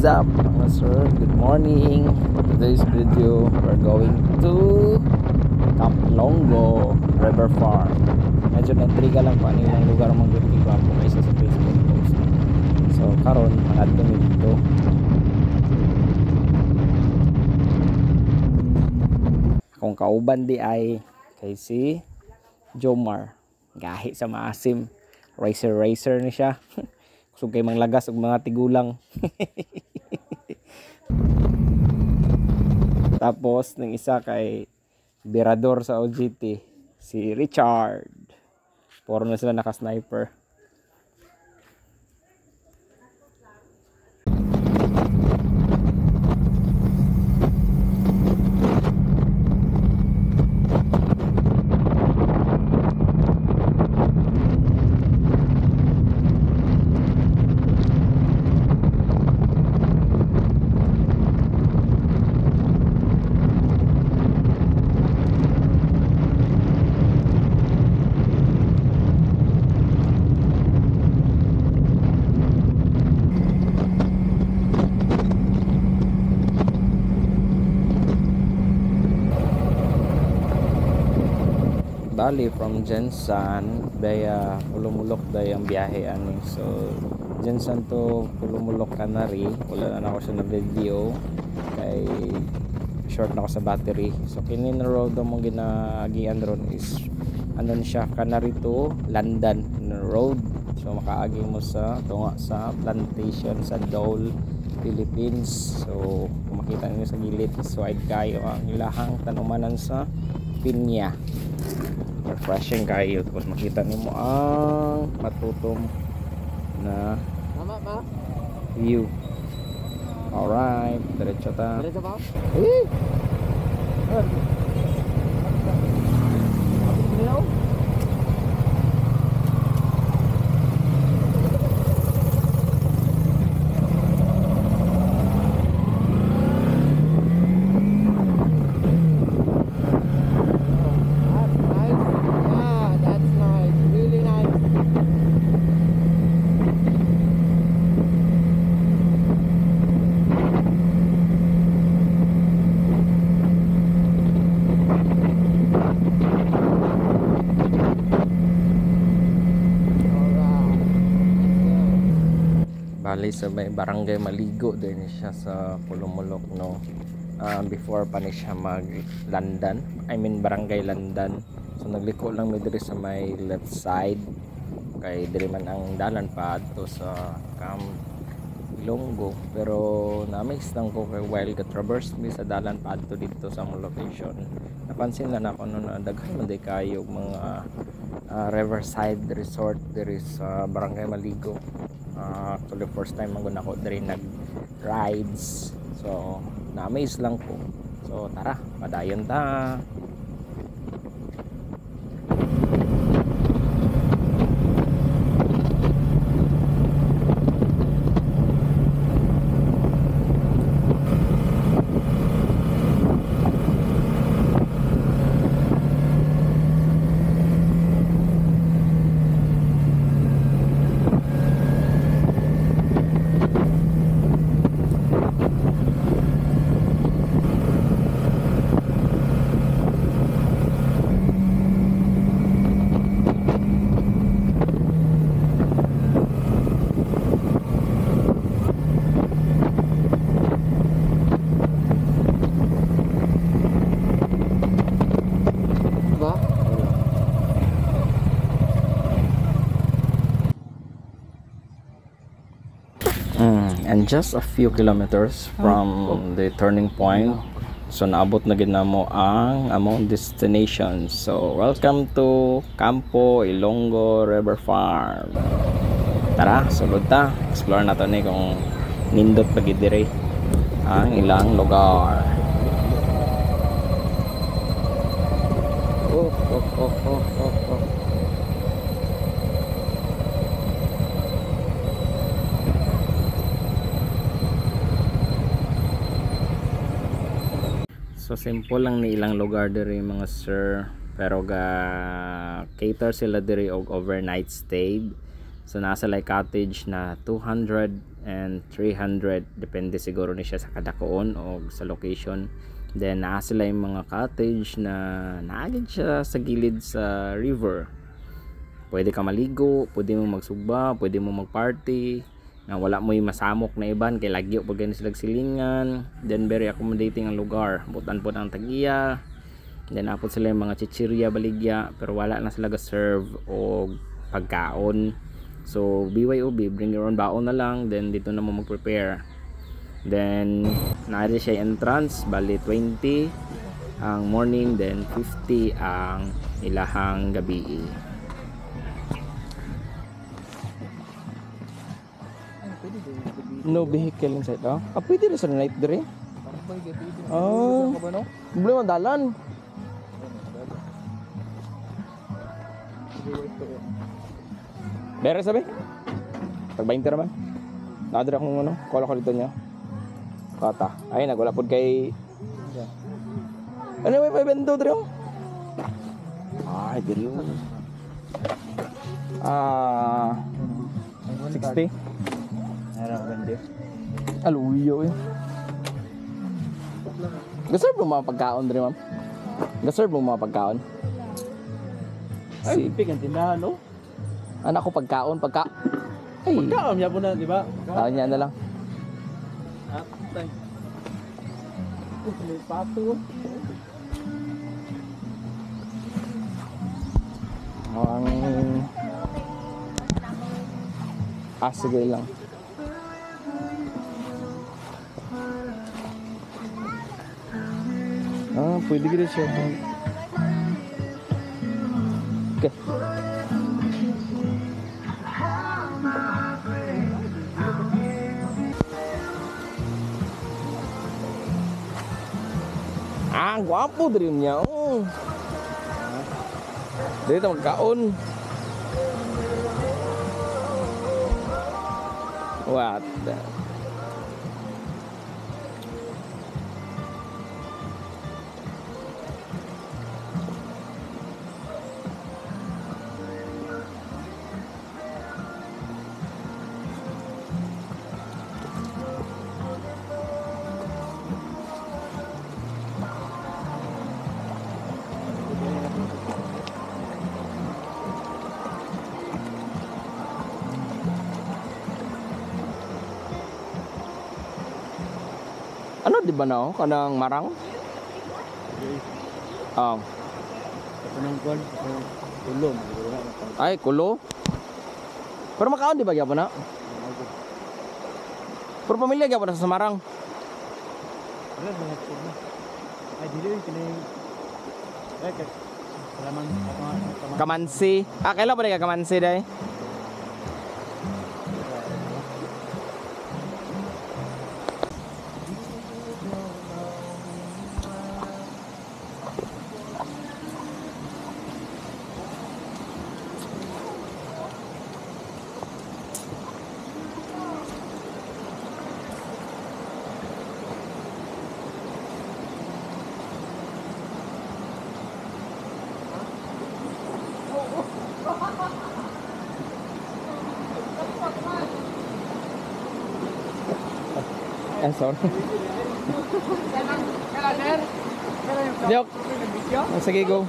What's up mga sir? Good morning. Today's video, we're going to Camp Longo River Farm. Medyo na-intriga lang kung ano yung lugar mong guti ko ako kaysa sa Facebook post. So karon manad kami dito. Akong kauban di ay kay si Jomar. Gahi sa maasim. Racer ni siya. Kusog kay manglagas og mga tigulang. Tapos ng isa kay Birador sa OGT, si Richard. Puro na sila naka-sniper. Bali from Jensan daya Pulumulok daya ang biyahe ani. So Jensan to Pulumulok Canary, wala na ako sa na video kay short na ako sa battery. So kini na road mo ginaagian ron is ano siya, Canary to London road. So makaagi mo sa tunga sa plantation sa Dole, Philippines. So kung makita niyo sa gilid is wide kayo ang ilahang tanumanan sa pinya. Refreshing kayo, tapos makita niyo mo ang matutom na view. Alright, diretso ta. Diretso ba? Bali sa may barangay Maligo din siya sa Pulumulok no. Before pa ni siya mag London, I mean barangay London. So nagliko lang mi diri sa may left side kay diri man ang dalan pa adto sa Camp Longo. Pero na-amaze lang ko kay while ga-traverse mi sa dalan pa adto dito sa among location. Napansin na ako no na daghan man day kayo mga riverside resort diri sa barangay Maligo. Actually first time man ako diri nag rides, so na-amaze lang ko. So tara, padayon ta. And just a few kilometers from the turning point, so naabot na gid namo ang among destination. So welcome to Campo Ilonggo River Farm. Tara, sulod ta, explore nato ni kung nindot pa gid diri ang ilang lugar. Oh. So simple lang ni ilang lugar diri mga sir, pero ga cater sila diri og overnight stay. So nasa like cottage na 200 and 300 depende siguro ni siya sa kadakoon o sa location. Then naa sila yung mga cottage na naagid siya sa gilid sa river. Pwede ka maligo, pwede mo magsugba, pwede mo magparty na wala mo yung masamok na iban kay lagyo pag ganun sila silingan. Then very accommodating ang lugar, butan po ng tagiya. Then apot sila yung mga chichirya baligya pero wala na sila ga-serve o pagkaon. So BYOB, bring your own baon na lang, then dito na mo mag-prepare. Then naari siya entrance, bali 20 ang morning, then 50 ang ilahang gabi. No vehicle inside. Pwede rin sa night dire. Problema dalan. Bere sabi? Pag 20 naman. Nakadira akong call ko dito niya. Kata. Ay, nagwala po kay... Ano may bento dito? Ay, dito. 60. Aluyo eh. Gaserve mo mga pagkaon dito, ma'am? Gaserve mo mga pagkaon? Ay, pigan tindahan, no? Anak ko pagkaon. Ay. Pagkaon niya po na, di ba? Niya na lang. Tay. May pato. Sige lang. Pwede gila siya. Okay. Ang gwapo din niya. Dito magkaon. What the... Ano di ba na kanang marang? Kanang kwan, ulong. Ay, kulo. Pero makaon di ba gyapon na? Pero pamilya gyapon na sa marang. Ay, dili kining salaman Kamansi. Kailan ba ka kamansi day? Sorry. Diok. Sige, go.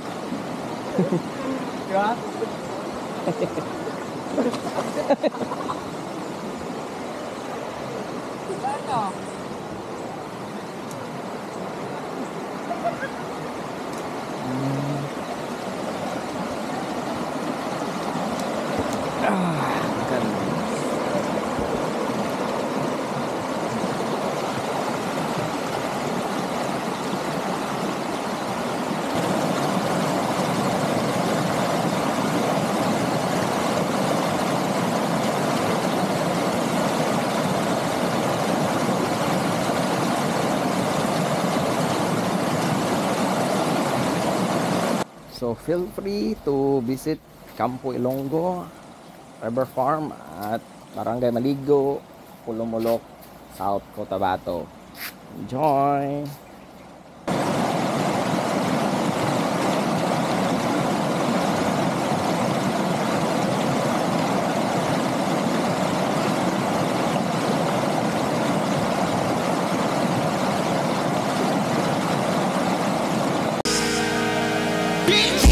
So feel free to visit Campo Ilonggo, River Farm at Barangay Maligo, Pulumulok, South Cotabato. Enjoy! Bitch!